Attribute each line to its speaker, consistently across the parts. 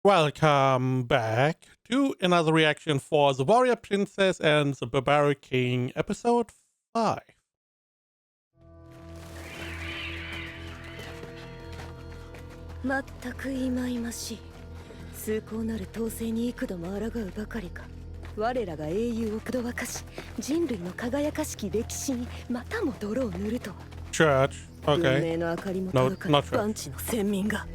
Speaker 1: Welcome back to another reaction for The Warrior Princess and the Barbaric King, episode 5.
Speaker 2: まったく忌々しい。崇高なる統制に幾度も抗うばかりか。我らが英雄をどわかし、人類の輝かしき歴史にまたも泥を塗るとは。
Speaker 1: Church.
Speaker 2: 文
Speaker 1: Okay.
Speaker 2: 明の明かりも届かない万地の先民が。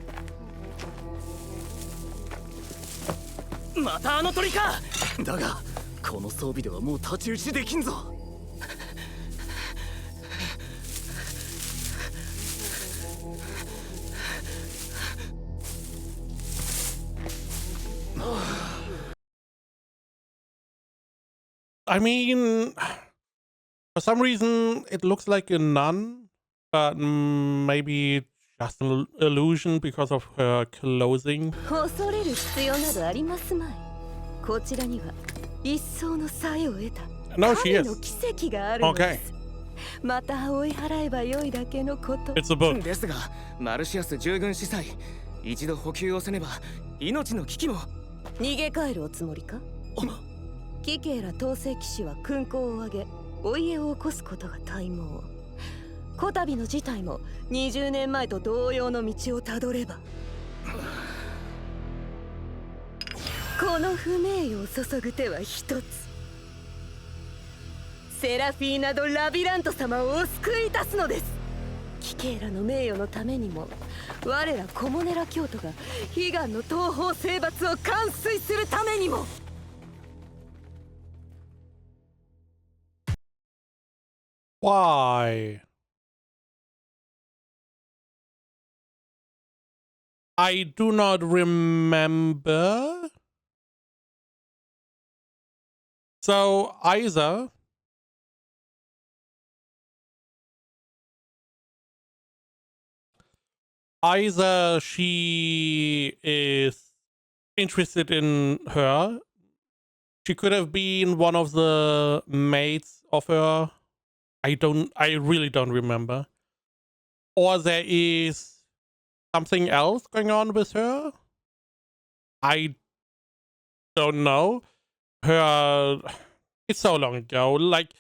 Speaker 3: またあの鳥か。だがこの装備ではもう太刀打ちできんぞ。
Speaker 1: I mean, for some reason it looks like a nun, but maybe just an illusion because of her clothing.
Speaker 2: 恐れる必要などありますまい。こちらには一層の才を得た
Speaker 1: No, she
Speaker 2: 神
Speaker 1: is.
Speaker 2: の奇跡があるので
Speaker 1: Okay.
Speaker 2: す。また追い払えばよいだけのこと。
Speaker 1: It's a book.
Speaker 3: ですがマルシアス従軍司祭、一度補給をせねば命の危機も。
Speaker 2: 逃げ帰るおつもりか。貴兄ら統制騎士は勲功を挙げお家を起こすことが大望。こたびの事態も20年前と同様の道をたどれば、この不名誉を注ぐ手は一つ。セラフィーナ・ド・ラビラント様をお救いいたすのです。貴兄らの名誉のためにも、我らコモネラ教徒が悲願の東方征伐を完遂するためにも。
Speaker 1: Why? I do not remember. So either she is interested in her. She could have been one of the maids of her. I really don't remember. Or there is something else going on with her. I don't know. It's so long ago. Like,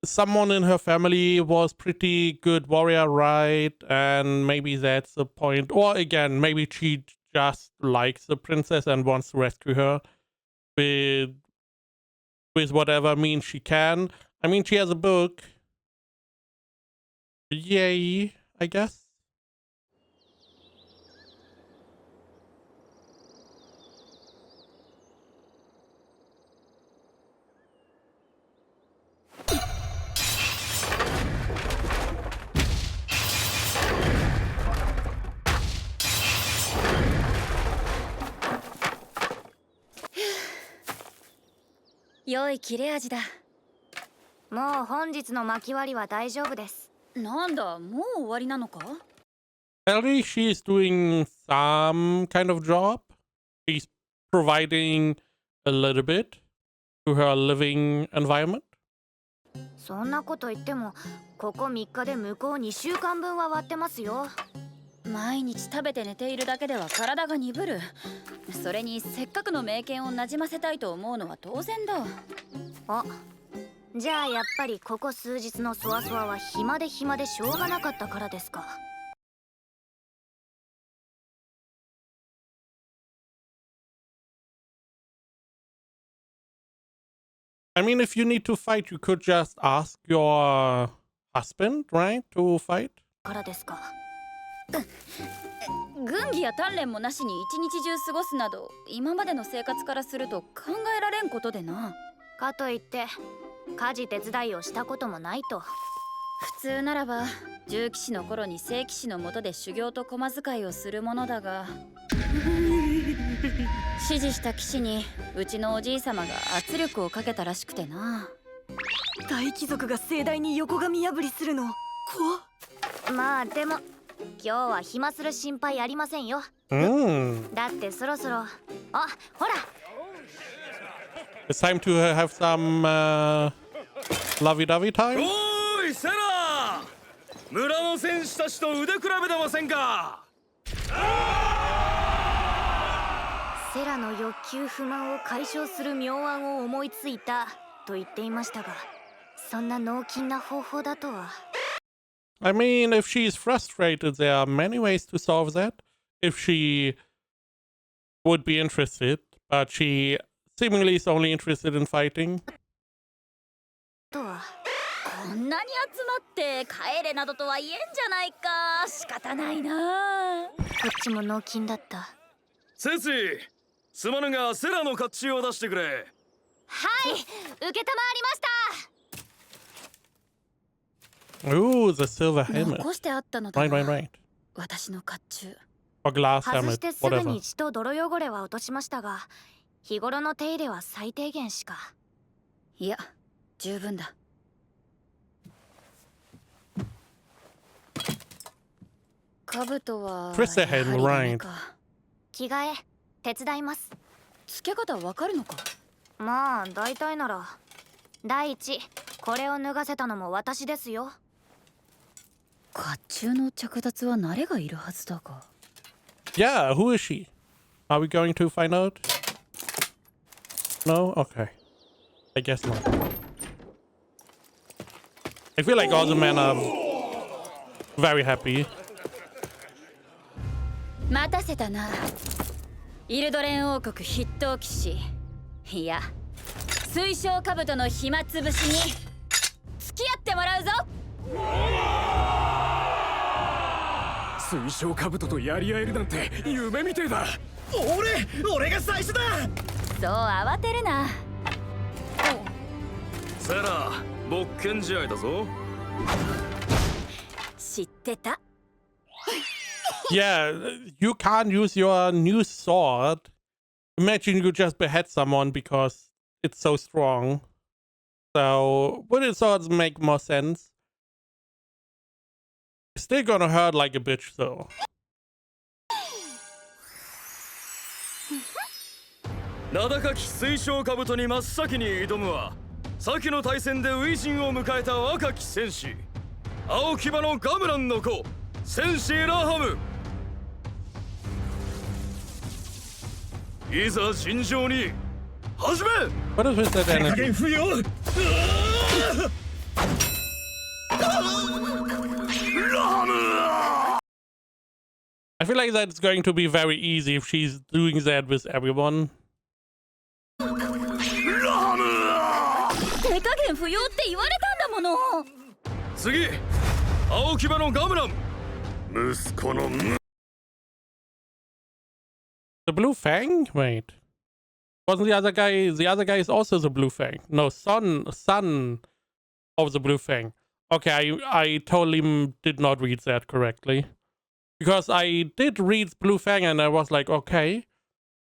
Speaker 1: someone in her family was pretty good warrior, right? And maybe that's the point. Or again, maybe she just likes the princess and wants to rescue her with whatever means she can. I mean, she has a book. Yay, I guess. .
Speaker 4: 良い切れ味だ。もう本日の巻き割りは大丈夫です。なんだ、もう終わりなのか?
Speaker 1: Apparently she's doing some kind of job. She's providing a little bit to her living environment.
Speaker 4: そんなこと言っても、ここ3日で向こう2週間分は割ってますよ。毎日食べて寝ているだけでは体が鈍る。それにせっかくの名犬をなじませたいと思うのは当然だ。あ、じゃあやっぱりここ数日のそわそわは暇でしょうがなかったからですか。
Speaker 1: I mean, if you need to fight, you could just ask your husband, right, to fight?
Speaker 4: からですか。軍議や鍛錬もなしに一日中過ごすなど、今までの生活からすると考えられんことでな。かといって家事手伝いをしたこともないと。普通ならば銃騎士の頃に聖騎士の下で修行と駒使いをするものだが、指示した騎士にうちのおじい様が圧力をかけたらしくてな。
Speaker 2: 大貴族が盛大に横髪破りするの怖っ。
Speaker 4: まあでも今日は暇する心配ありませんよ。だってそろそろ、あ、ほら。
Speaker 1: It's time to have some lovey-dovey time.
Speaker 3: おいセラ、村の戦士たちと腕比べでませんか。
Speaker 4: セラの欲求不満を解消する妙案を思いついたと言っていましたが、そんな脳筋な方法だとは。
Speaker 1: I mean, if she's frustrated, there are many ways to solve that. If she would be interested, but she seemingly is only interested in fighting.
Speaker 4: とは。こんなに集まって帰れなどとは言えんじゃないか。仕方ないな。こっちも脳筋だった。
Speaker 3: セシ、すまぬがセラの甲冑を出してくれ。
Speaker 4: はい、承りました。
Speaker 1: Ooh, the silver helmet.
Speaker 4: 残してあったのだ
Speaker 1: Right,
Speaker 4: な。
Speaker 1: right, right.
Speaker 4: 私の甲冑。
Speaker 1: Or glass
Speaker 4: 外
Speaker 1: helmet,
Speaker 4: してすぐ
Speaker 1: whatever.
Speaker 4: に血と泥汚れは落としましたが、日頃の手入れは最低限しか。いや、十分だ。兜は
Speaker 1: Twisted helmet,
Speaker 4: やはりダメ
Speaker 1: right.
Speaker 4: か。着替え手伝います。付け方わかるのか。まあ大体なら。第一、これを脱がせたのも私ですよ。甲冑の着脱は慣れがいるはずだが。
Speaker 1: Yeah, who is she? Are we going to find out? No? Okay. I guess not. I feel like all the men are very happy.
Speaker 4: 待たせたな。イルドレン王国筆頭騎士。いや、水晶兜の暇つぶしに付き合ってもらうぞ。
Speaker 3: 水晶兜とやり合えるなんて夢みてえだ。俺が最初だ。
Speaker 4: そう慌てるな。
Speaker 3: セラ、勃剣試合だぞ。
Speaker 4: 知ってた。
Speaker 1: Yeah, you can't use your new sword. Imagine you just behead someone because it's so strong. So, wooden swords make more sense. Still gonna hurt like a bitch though.
Speaker 3: 名高き水晶兜に真っ先に挑むは、先の対戦で初陣を迎えた若き戦士、青牙のガムランの子、戦士ラハム。いざ尋常に始め。
Speaker 1: What is with that energy?
Speaker 3: 不要。
Speaker 1: I feel like that's going to be very easy if she's doing that with everyone.
Speaker 4: 手加減不要って言われたんだもの。
Speaker 3: 次、青牙のガムラン。息子の
Speaker 1: The blue fang? Wait. Wasn't the other guy? The other guy is also the blue fang. No, son of the blue fang. Okay, I totally did not read that correctly. Because I did read blue fang and I was like, okay,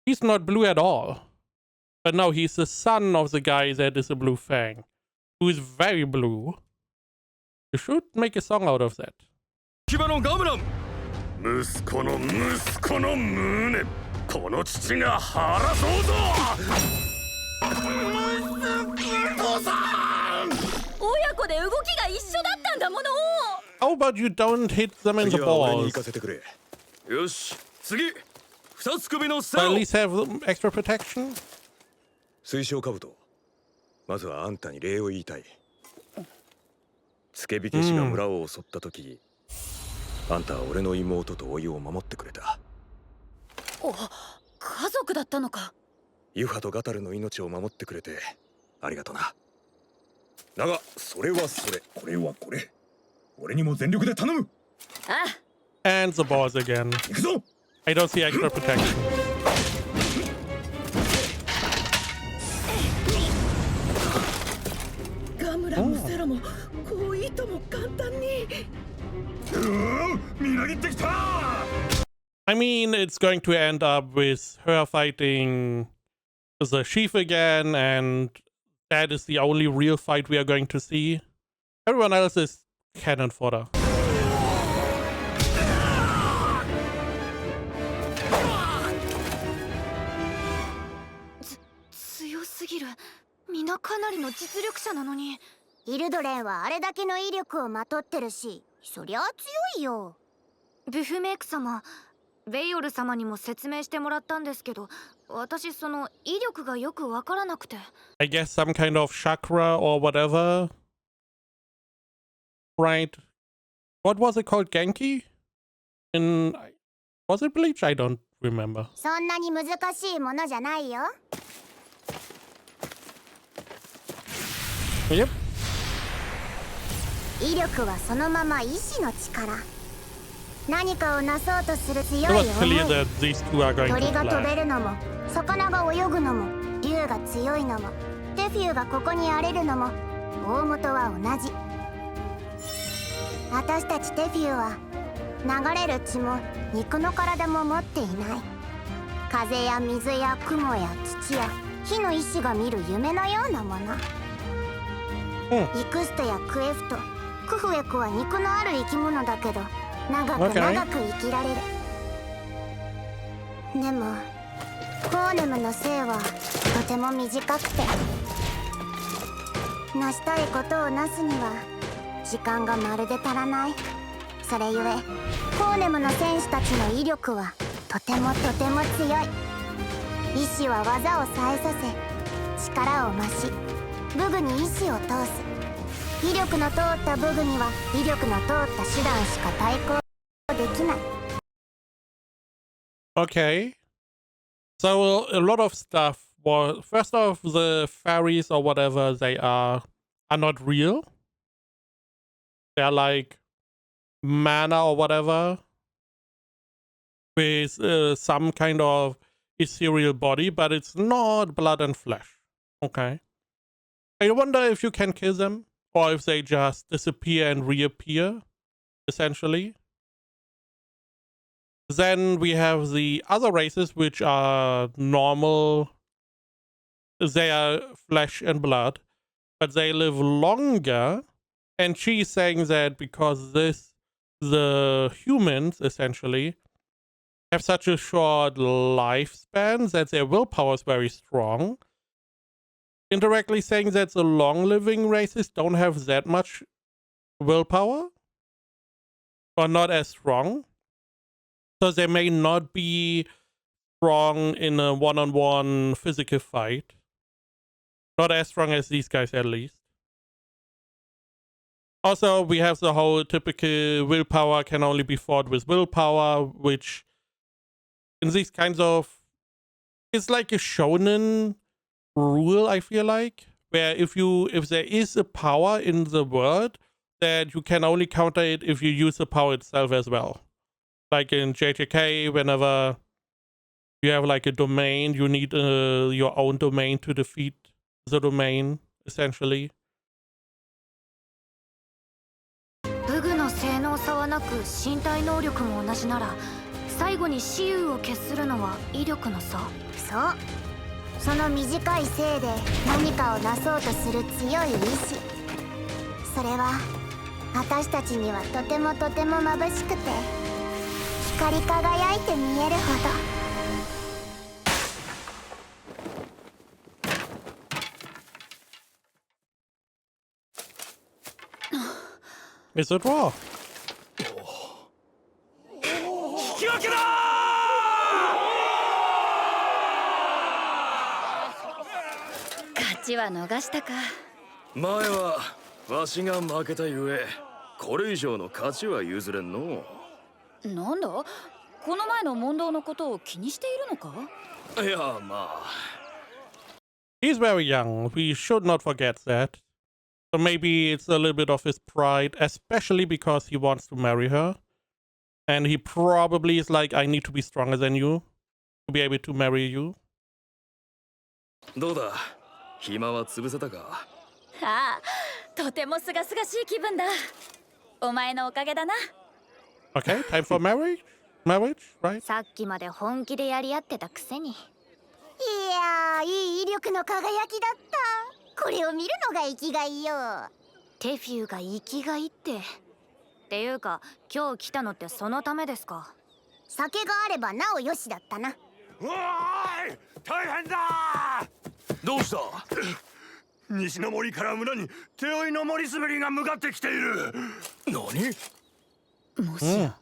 Speaker 1: he's not blue at all. But no, he's the son of the guy that is a blue fang, who is very blue. You should make a song out of that.
Speaker 3: 牙のガムラン。息子の胸。この父が晴らそうぞ。父さん。
Speaker 4: 親子で動きが一緒だったんだもの。
Speaker 1: How about you don't hit them in the
Speaker 3: 次は俺に
Speaker 1: balls?
Speaker 3: 行かせてくれ。よし、次。二つ首のセ
Speaker 1: But at
Speaker 3: ロ。
Speaker 1: least have extra protection?
Speaker 5: 水晶兜、まずはあんたに礼を言いたい。付け火消しが村を襲った時、あんたは俺の妹と甥を守ってくれた。
Speaker 4: お、家族だったのか。
Speaker 5: ユハとガタルの命を守ってくれてありがとな。だがそれはそれ、これはこれ、俺にも全力で頼む。
Speaker 4: ああ。
Speaker 1: And the balls again.
Speaker 5: 行くぞ。
Speaker 1: I don't see extra protection.
Speaker 2: ガムラもセラもこういとも簡単に。
Speaker 3: みなぎってきた。
Speaker 1: I mean, it's going to end up with her fighting the chief again, and that is the only real fight we are going to see. Everyone else is cannon fodder.
Speaker 4: 強すぎる。皆かなりの実力者なのに。
Speaker 6: イルドレンはあれだけの威力をまとってるし、そりゃあ強いよ。
Speaker 4: ブフメイク様、ベイオル様にも説明してもらったんですけど、私その威力がよくわからなくて。
Speaker 1: I guess some kind of chakra or whatever. Right. What was it called? Genki? Was it Bleach? I don't remember.
Speaker 6: そんなに難しいものじゃないよ。
Speaker 1: Yep.
Speaker 6: 威力はそのまま意志の力。何かをなそうとする強い
Speaker 1: It
Speaker 6: 思
Speaker 1: was
Speaker 6: い。
Speaker 1: clear that these two are going
Speaker 6: 鳥
Speaker 1: to
Speaker 6: が飛べ
Speaker 1: fly.
Speaker 6: るのも、魚が泳ぐのも、竜が強いのも、テフィーがここに荒れるのも、大元は同じ。私たちテフィーは流れる血も肉の体も持っていない。風や水や雲や土や火の意志が見る夢のようなもの。イクストやクエフト、クフエクは肉のある生き物だけど、長く
Speaker 1: Okay.
Speaker 6: 長く生きられる。でもホーネムの生はとても短くて、成したいことをなすには時間がまるで足らない。それゆえホーネムの戦士たちの威力はとてもとても強い。意志は技を冴えさせ力を増し、武具に意志を通す。威力の通った武具には威力の通った手段しか対抗できない。
Speaker 1: Okay. So a lot of stuff was first off, the fairies or whatever they are not real. They're like mana or whatever with some kind of ethereal body, but it's not blood and flesh. Okay. I wonder if you can kill them or if they just disappear and reappear, essentially. Then we have the other races, which are normal. They are flesh and blood, but they live longer. And she's saying that because the humans, essentially, have such a short lifespan that their willpower is very strong. Indirectly saying that the long-living races don't have that much willpower, or not as strong. So they may not be strong in a one-on-one physical fight. Not as strong as these guys, at least. Also, we have the whole typical willpower can only be fought with willpower, which in these kinds of... It's like a shonen rule, I feel like, where if there is a power in the world, that you can only counter it if you use the power itself as well. Like in JJK, whenever you have like a domain, you need your own domain to defeat the domain, essentially.
Speaker 4: 武具の性能差はなく身体能力も同じなら、最後に雌雄を決するのは威力の差。
Speaker 6: そう、その短い生で何かをなそうとする強い意志。それは私たちにはとてもとても眩しくて、光り輝いて見えるほど。
Speaker 1: Is it raw?
Speaker 3: 引き分けだ
Speaker 4: 勝ちは逃したか。
Speaker 3: 前はわしが負けたゆえ、これ以上の勝ちは譲れんの。
Speaker 4: なんだ、この前の問答のことを気にしているのか。
Speaker 3: いや、まあ。
Speaker 1: He's very young. We should not forget that. So maybe it's a little bit of his pride, especially because he wants to marry her. And he probably is like, I need to be stronger than you to be able to marry you.
Speaker 3: どうだ、暇は潰せたか。
Speaker 4: ああ、とてもすがすがしい気分だ。お前のおかげだな。
Speaker 1: Okay, time for marriage? Marriage, right?
Speaker 6: さっきまで本気でやり合ってたくせに。いやー、いい威力の輝きだった。これを見るのが生きがいよ。
Speaker 4: テフューが生きがいって。っていうか、今日来たのってそのためですか。
Speaker 6: 酒があればなおよしだったな。
Speaker 7: おーい、大変だ。
Speaker 3: どうした？
Speaker 7: 西の森から村に手負いの森滑りが向かってきている。
Speaker 3: 何？
Speaker 4: もしや、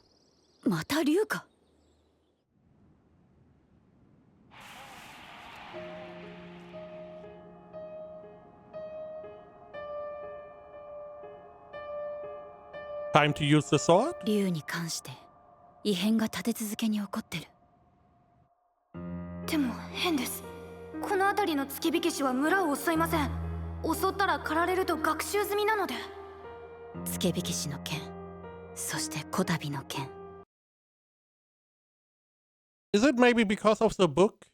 Speaker 4: また竜か。
Speaker 1: Time to use the sword?
Speaker 4: 竜に関して異変が立て続けに起こってる。
Speaker 2: でも変です。この辺りの付け火消しは村を襲いません。襲ったら狩られると学習済みなので。
Speaker 4: 付け火消しの件、そしてこたびの件。
Speaker 1: Is it maybe because of the book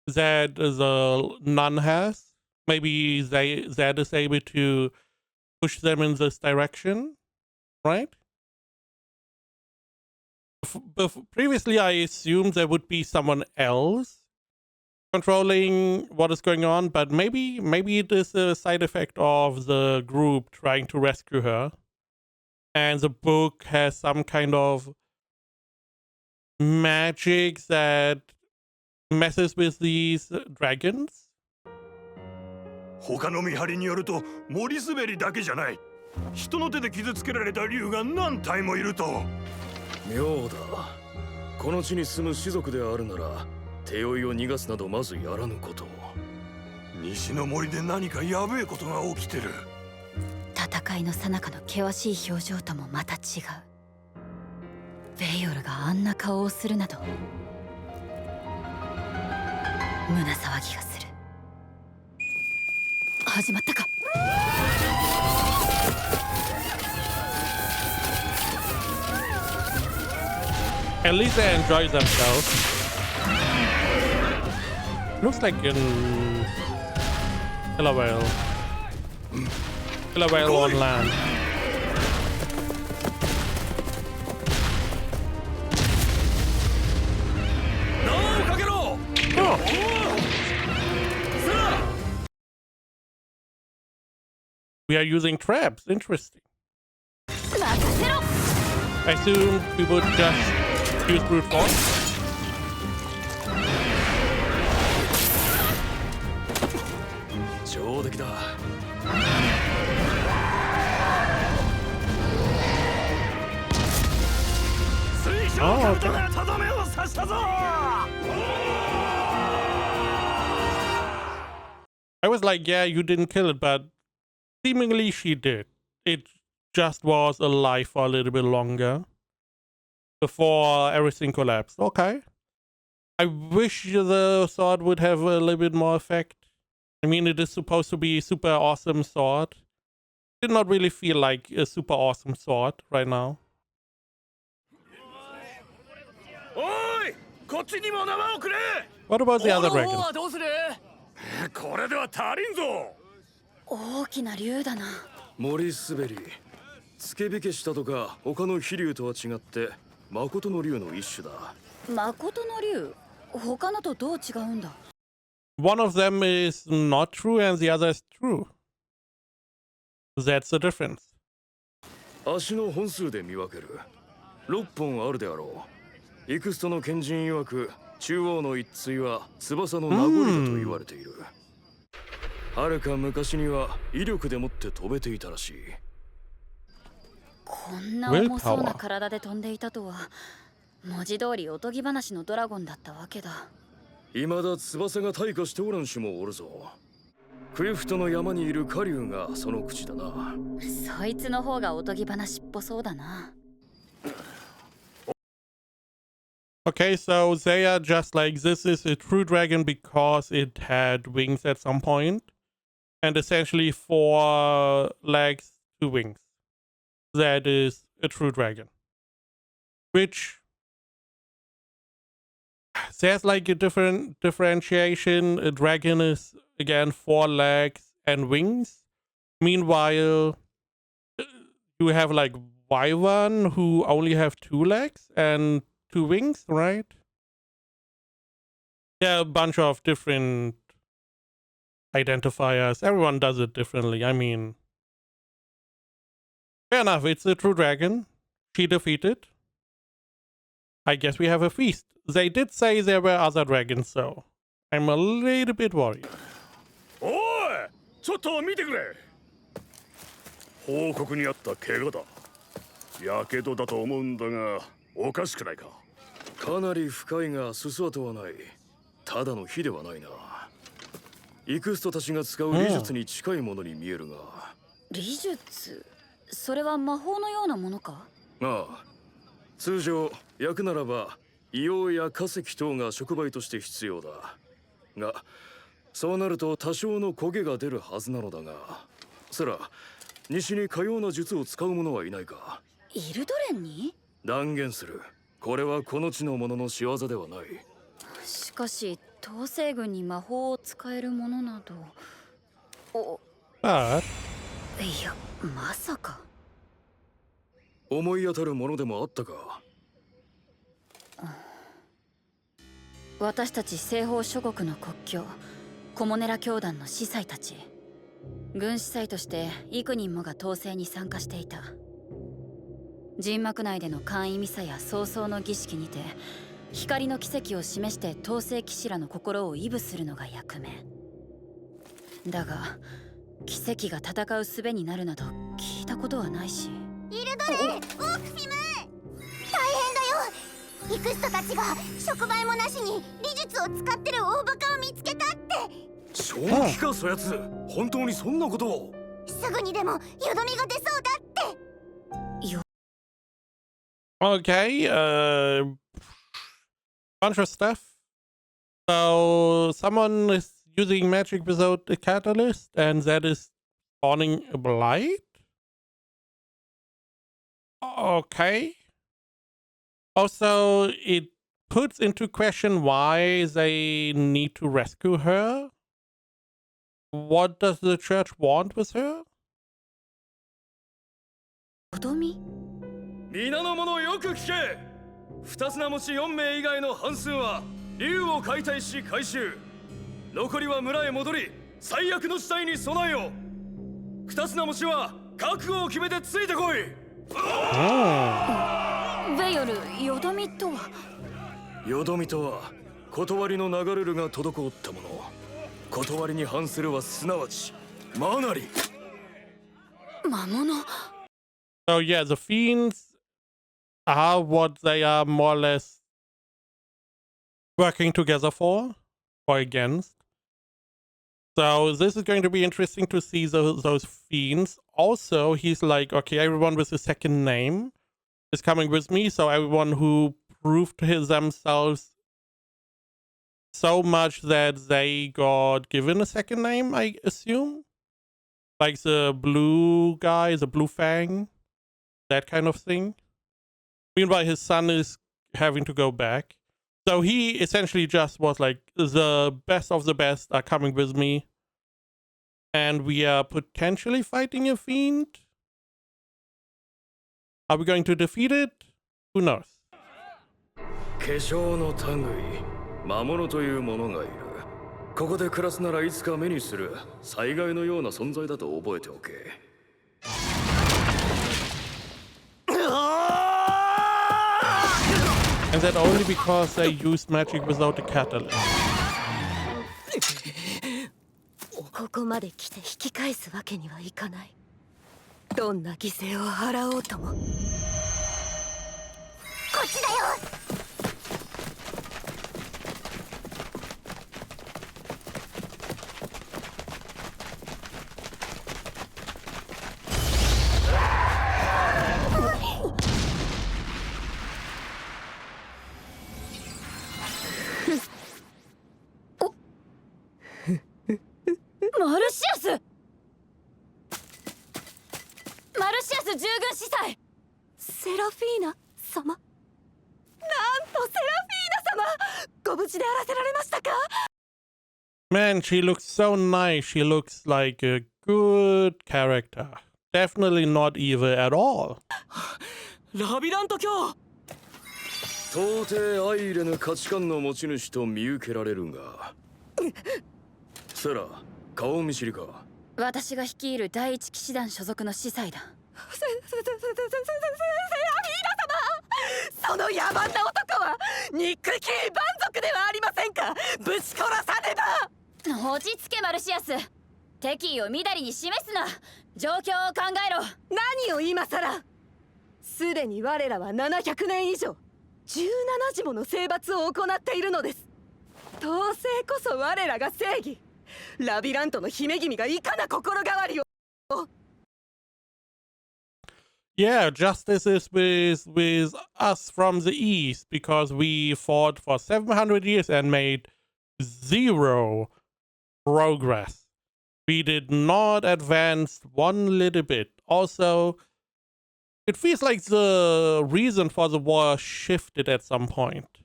Speaker 1: that the nun has? Maybe Zed is able to push them in this direction, right? Previously, I assumed there would be someone else controlling what is going on, but maybe it is a side effect of the group trying to rescue her, and the book has some kind of magic that messes with these dragons.
Speaker 7: 他の見張りによると森滑りだけじゃない。人の手で傷つけられた竜が何体もいると。
Speaker 3: 妙だ。この地に住む士族であるなら手負いを逃がすなどまずやらぬこと。
Speaker 7: 西の森で何かやべえことが起きてる。
Speaker 4: 戦いの最中の険しい表情ともまた違う。ベイオルがあんな顔をするなど胸騒ぎがする。始まったか。
Speaker 1: At least they enjoy themselves. Looks like in Killer Whale on land. Oh. We are using traps. Interesting. I assume we would just use brute force. Oh, okay. I was like, yeah, you didn't kill it, but seemingly she did. It just was alive for a little bit longer before everything collapsed. Okay. I wish the sword would have a little bit more effect. I mean, it is supposed to be a super awesome sword. Did not really feel like a super awesome sword right now. What about the other dragon?
Speaker 3: これでは足りんぞ。
Speaker 4: 大きな竜だな。
Speaker 3: 森滑り、付け火消したとか他の飛竜とは違って誠の竜の一種だ。
Speaker 4: 誠の竜、他のとどう違うんだ。
Speaker 1: One of them is not true and the other is true. That's the difference.
Speaker 3: 足の本数で見分ける。6本あるであろう。イクストの賢人曰く中央の一対は翼の名残だと言われている。遥か昔には威力でもって飛べていたらしい。
Speaker 4: こんな重そうな体で飛んでいたとは、文字通りおとぎ話のドラゴンだったわけだ。
Speaker 3: 未だ翼が退化しておらん種もおるぞ。クエフトの山にいるカリュウがその口だな。
Speaker 4: そいつの方がおとぎ話っぽそうだな。
Speaker 1: Okay, so they are just like, this is a true dragon because it had wings at some point. And essentially 4 legs, 2 wings. That is a true dragon. Which there's like a different differentiation. A dragon is, again, 4 legs and wings. Meanwhile, you have like Wyvern who only have 2 legs and 2 wings, right? Yeah, a bunch of different identifiers. Everyone does it differently. I mean, fair enough. It's a true dragon. She defeated. I guess we have a feast. They did say there were other dragons, so I'm a little bit worried.
Speaker 7: おい、ちょっと見てくれ。報告にあった怪我だ。やけどだと思うんだが、おかしくないか。
Speaker 3: かなり深いがすす跡はない。ただの火ではないな。イクストたちが使う理術に近いものに見えるが。
Speaker 4: 理術それは魔法のようなものか？
Speaker 3: ああ、通常焼くならば硫黄や化石等が触媒として必要だが、そうなると多少の焦げが出るはずなのだが、そら西にかような術を使う者はいないか？
Speaker 4: イルドレンに？
Speaker 3: 断言する。これはこの地の者の仕業ではない。
Speaker 4: しかし統制軍に魔法を使えるものなど。
Speaker 1: But
Speaker 4: いや、まさか。
Speaker 3: 思い当たるものでもあったか？
Speaker 4: 私たち西方諸国の国境コモネラ教団の司祭たち、軍司祭として幾人もが統制に参加していた。陣幕内での簡易ミサや早々の儀式にて光の奇跡を示して統制騎士らの心を威舞するのが役目だが、奇跡が戦う術になるなど聞いたことはないし。
Speaker 6: イルドレン、オークフィム、大変だよ。イクストたちが触媒もなしに理術を使ってる大バカを見つけたって。
Speaker 3: 正気かそやつ。本当にそんなことを？
Speaker 6: すぐにでもよどみが出そうだって。
Speaker 1: okay, bunch of stuff. So someone is using magic without a catalyst, and that is spawning a blight. Okay. Also, it puts into question why they need to rescue her. What does the church want with her?
Speaker 4: よどみ？
Speaker 3: 皆の者よく聞け。二つ名持ち4名以外の半数は竜を解体し回収。残りは村へ戻り最悪の事態に備えよう。二つ名持ちは覚悟を決めてついてこい。
Speaker 4: ベヨル、よどみとは？
Speaker 3: よどみとは断りの流れるが滞ったもの。断りに反するはすなわち魔なり。
Speaker 4: 魔物。
Speaker 1: So yeah, the fiends are what they are more or less working together for or against. So this is going to be interesting to see those fiends. Also, he's like, okay, everyone with a second name is coming with me. So everyone who proved themselves so much that they got given a second name, I assume. Like the blue guy, the blue fang. That kind of thing. Meanwhile, his son is having to go back. So he essentially just was like, the best of the best are coming with me. And we are potentially fighting a fiend. Are we going to defeat it? Who knows?
Speaker 3: 化粧の類、魔物というものがいる。ここで暮らすならいつか目にする災害のような存在だと覚えておけ。
Speaker 1: And that only because they used magic without a catalyst.
Speaker 2: ここまで来て引き返すわけにはいかない。どんな犠牲を払おうとも。こ
Speaker 6: っちだよ。
Speaker 4: マルシアス！マルシアス従軍司祭！
Speaker 2: セラフィーナ様。なんとセラフィーナ様、ご無事であらせられましたか？
Speaker 1: Man, she looks so nice. She looks like a good character. Definitely not evil at all.
Speaker 3: ラビラント教。到底相入れぬ価値観の持ち主と見受けられるが。セラ、顔見知りか？
Speaker 4: 私が率いる第一騎士団所属の司祭だ。
Speaker 2: セラフィーナ様、その野蛮な男は憎き蛮族ではありませんか？ぶち殺さねば。
Speaker 4: 落ち着けマルシアス。敵意をみだりに示すな。状況を考えろ。
Speaker 2: 何を今さら。すでに我らは700年以上17時もの征伐を行っているのです。統制こそ我らが正義。ラビラントの姫君がいかな心変わりを。
Speaker 1: Yeah, justice is with us from the east because we fought for 700 years and made zero progress. We did not advance one little bit. Also, it feels like the reason for the war shifted at some point.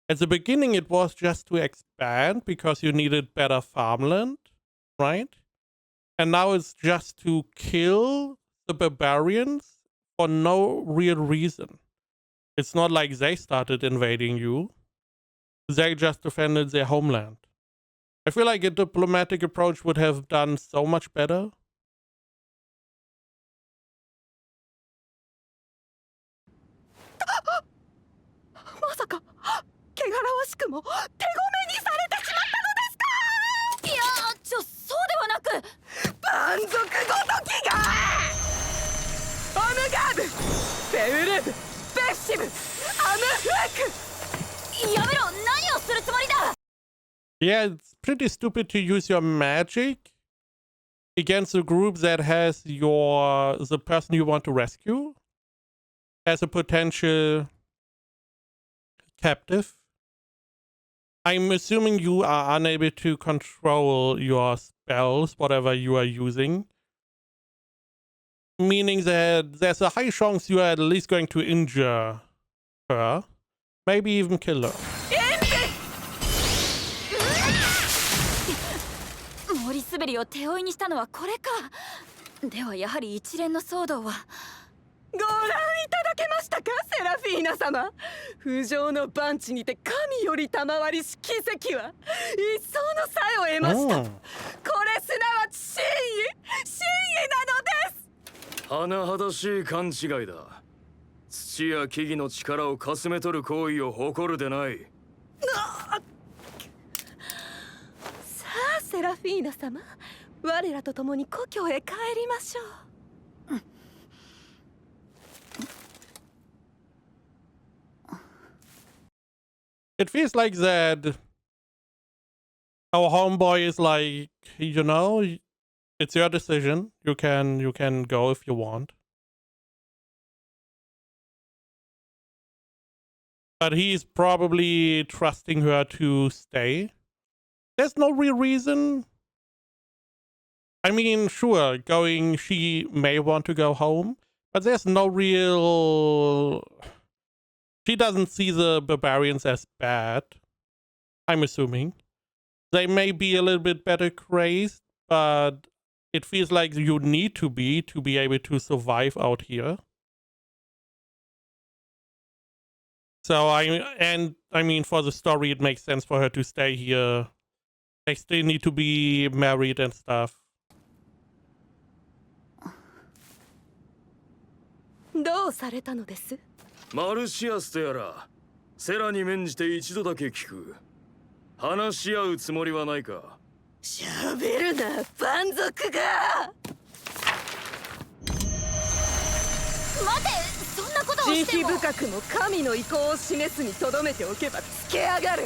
Speaker 1: At the beginning, it was just to expand because you needed better farmland, right? And now it's just to kill the barbarians for no real reason. It's not like they started invading you. They just defended their homeland. I feel like a diplomatic approach would have done so much better. Yeah, it's pretty stupid to use your magic against a group that has the person you want to rescue as a potential captive. I'm assuming you are unable to control your spells, whatever you are using. Meaning that there's a high chance you are at least going to injure her. Maybe even kill her.
Speaker 4: 森滑りを手負いにしたのはこれか。ではやはり一連の騒動は。
Speaker 2: ご覧いただけましたか、セラフィーナ様。不浄の番地にて神より賜りし奇跡は一層の作用を得ました。これすなわち真意なのです。
Speaker 3: 甚だしい勘違いだ。土や木々の力をかすめ取る行為を誇るでない。
Speaker 2: さあセラフィーナ様、我らと共に故郷へ帰りましょう。
Speaker 1: It feels like that our homeboy is like, you know, it's your decision. You can go if you want. But he's probably trusting her to stay. There's no real reason. I mean, sure, she may want to go home, but there's no real... She doesn't see the barbarians as bad, I'm assuming. They may be a little bit better crazed, but it feels like you need to be able to survive out here. So, I mean, for the story, it makes sense for her to stay here. They still need to be married and stuff.
Speaker 2: どうされたのです？
Speaker 3: マルシアスとやらセラに免じて一度だけ聞く。話し合うつもりはないか。
Speaker 2: しゃべるな、蛮族が。
Speaker 4: 待て、そんなことをしても。
Speaker 2: 慈悲深くも神の意向を示すにとどめておけばつけ上がる。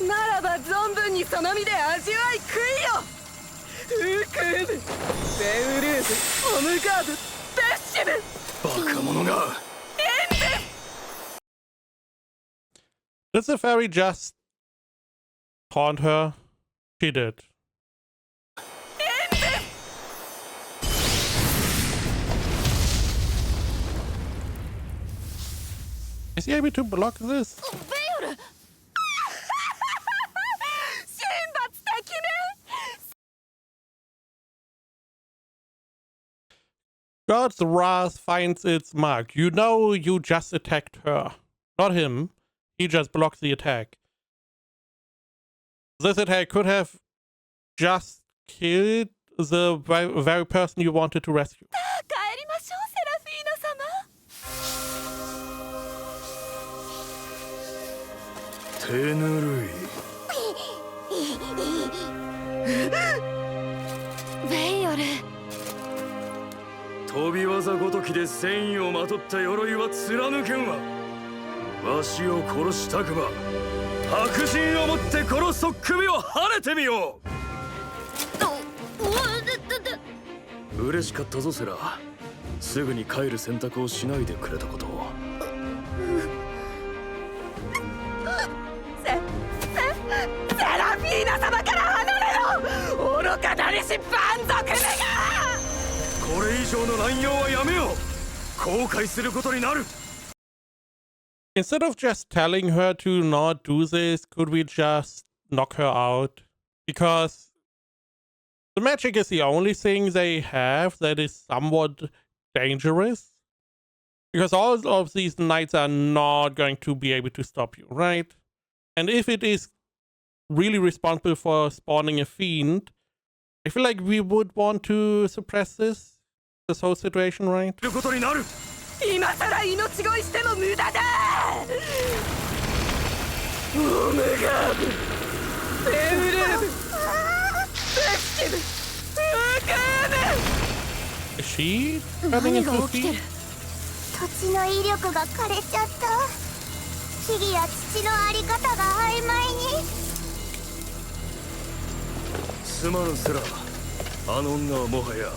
Speaker 2: ならば存分にその身で味わい食いよ。ウクーブ、ベウルーブ、オムガーブ、ベッシブ。
Speaker 3: バカ者が。
Speaker 1: Did the fairy just taunt her? She did. Is he able to block this? God's wrath finds its mark. You know you just attacked her. Not him. He just blocks the attack. This attack could have just killed the very person you wanted to rescue.
Speaker 2: 帰りましょう、セラフィーナ様。
Speaker 3: 手ぬるい。
Speaker 4: ベイオル。
Speaker 3: 飛び技ごときで繊維をまとった鎧は貫けんわ。わしを殺したくば白人をもってこのソッ首を跳ねてみよう。嬉しかったぞセラ。すぐに帰る選択をしないでくれたことを。
Speaker 2: セラフィーナ様から離れろ愚かなりし蛮族めが
Speaker 3: これ以上の乱用はやめよう。後悔することになる。
Speaker 1: Instead of just telling her to not do this, could we just knock her out? Because the magic is the only thing they have that is somewhat dangerous. Because all of these knights are not going to be able to stop you, right? And if it is really responsible for spawning a fiend, I feel like we would want to suppress this whole situation, right?
Speaker 3: ることになる。
Speaker 2: 今さら命乞いしても無駄だオメガエウレムセクティブウカー
Speaker 1: Is she turning into a fiend?
Speaker 6: 土地の威力が枯れちゃった。木々や土のあり方が曖昧に。
Speaker 3: すまぬセラ、あの女はもはや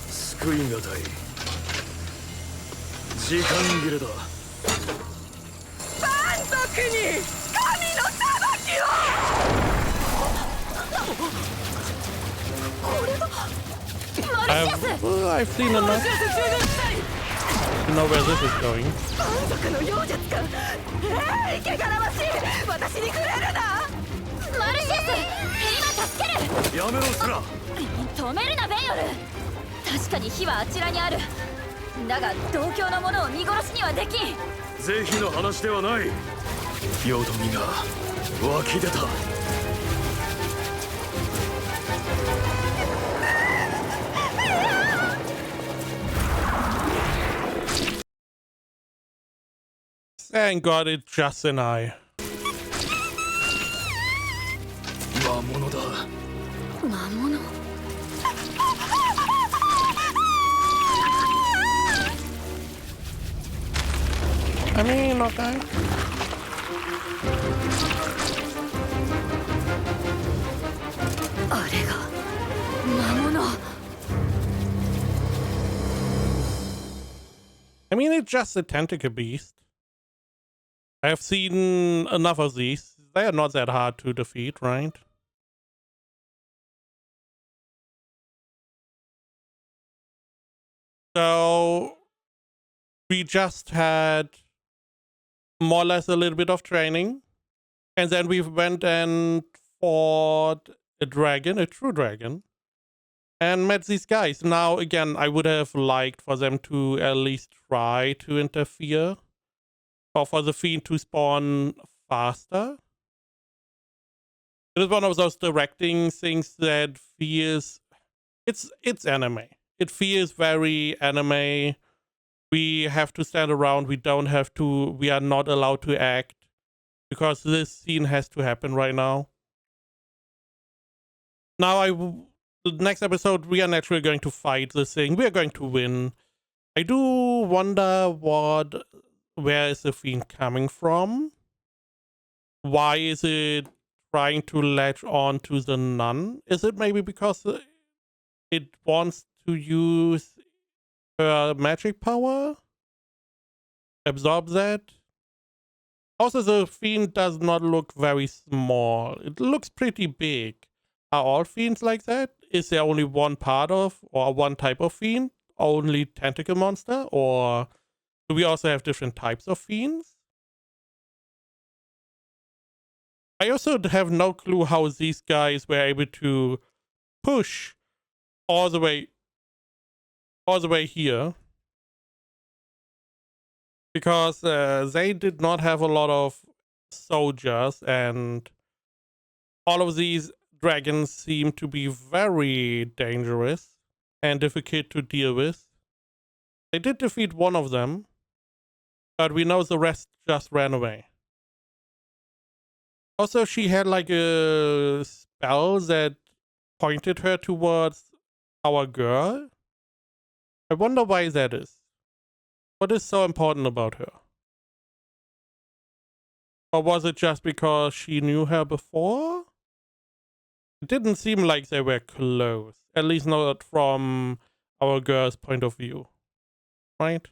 Speaker 3: 救いがたい。時間切れだ。
Speaker 2: 蛮族に神の裁きをこれが
Speaker 1: I've seen enough to know where this is going.
Speaker 2: 蛮族の妖術かいけがらわしい私にくれるな
Speaker 4: マルシウス、今助ける。
Speaker 3: やめろセラ。
Speaker 4: 止めるなベイオル。確かに火はあちらにある。だが同郷の者を見殺しにはできん。
Speaker 3: 是非の話ではない。よどみが湧き出た。
Speaker 1: Thank God it's just an eye.
Speaker 3: 魔物だ。
Speaker 4: 魔物。
Speaker 1: I mean, okay.
Speaker 4: あれが魔物。
Speaker 1: I mean, it's just a tentacle beast. I have seen enough of these. They are not that hard to defeat, right? So we just had more or less a little bit of training. And then we went and fought a dragon, a true dragon, and met these guys. Now, again, I would have liked for them to at least try to interfere, or for the fiend to spawn faster. It is one of those directing things that feels it's anime. It feels very anime. We have to stand around. We don't have to. We are not allowed to act because this scene has to happen right now. Now, the next episode, we are naturally going to fight this thing. We are going to win. I do wonder where is the fiend coming from? Why is it trying to latch on to the nun? Is it maybe because it wants to use her magic power? Absorb that? Also, the fiend does not look very small. It looks pretty big. Are all fiends like that? Is there only one part of, or one type of fiend? Only tentacle monster? Or do we also have different types of fiends? I also have no clue how these guys were able to push all the way here. Because they did not have a lot of soldiers, and all of these dragons seem to be very dangerous and difficult to deal with. They did defeat one of them, but we know the rest just ran away. Also, she had like a spell that pointed her towards our girl. I wonder why that is. What is so important about her? Or was it just because she knew her before? It didn't seem like they were close, at least not from our girl's point of view. right?